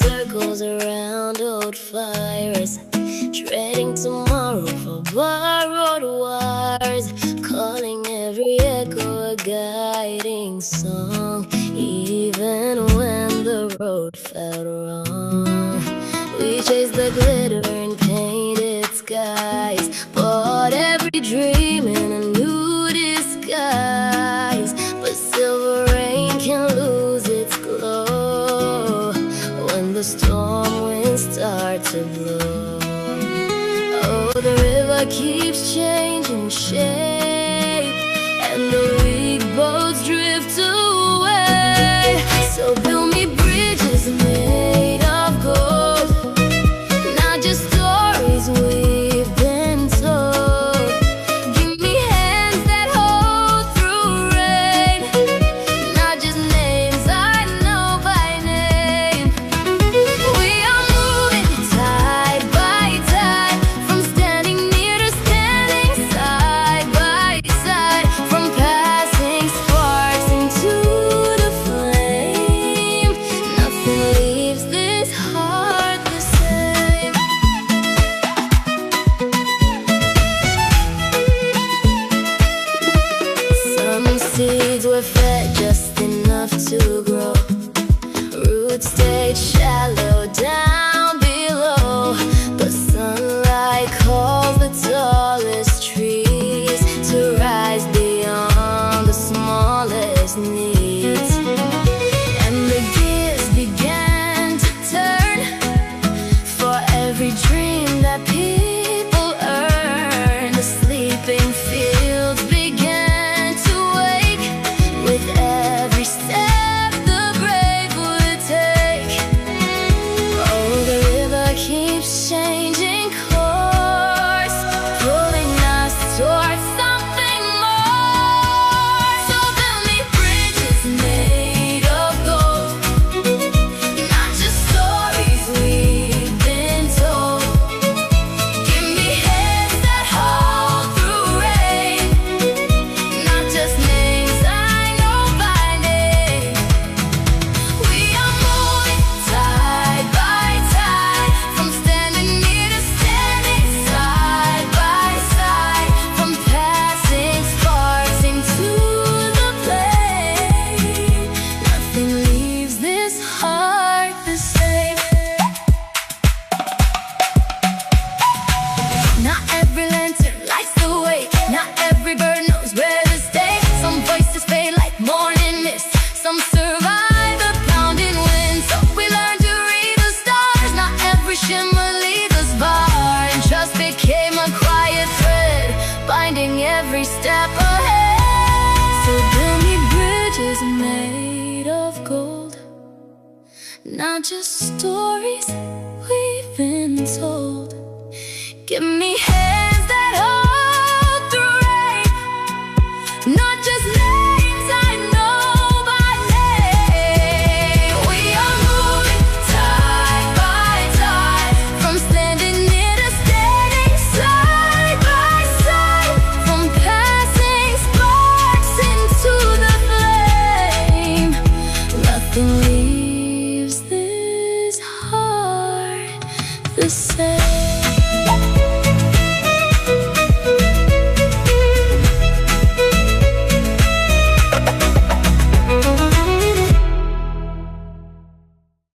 circles around old fires, treading tomorrow for borrowed wires, calling every echo a guiding song. Even when the road felt wrong, we chased the glitter and painted skies, bought every dream in a new disguise. But silver rain can lose its glow when the storm winds start to blow. Oh, the river keeps changing shape, and the weak boats drift away. So build me bridges made of gold, not just stories we've been told. Give me hands that hold through rain, not just names I know by name. We are moving tide by tide, from standing near to standing side by side, from passing sparks into the flame. Nothing leaves this heart the same. Some seeds were fed just enough to grow, roots stayed shallow down below. But sunlight calls the tallest trees to rise beyond the smallest needs. And the gears began to turn for every dream that people earn. The sleeping fields began to wake with every step the brave would take. Oh, the river keeps changing course, pulling us towards something more. So build me bridges made of gold, not just stories we've been told. Give me hands that hold through rain, not just names I know by name. We are moving tide by tide, from standing near to standing side by side, from passing sparks into the flame. Nothing leaves this heart the same. Not every lantern lights the way, not every bird knows where to stay. Some voices fade like morning mist, some survive the pounding wind. So we learn to read the stars, not every shimmer leaves us far. And trust became a quiet thread, binding every step ahead. So build me bridges made of gold, not just stories we've been told. Give me hands that hold through rain, not just names I know by name. We are moving tide by tide, from standing near to standing side by side, from passing sparks into the flame. Nothing leaves this heart the same.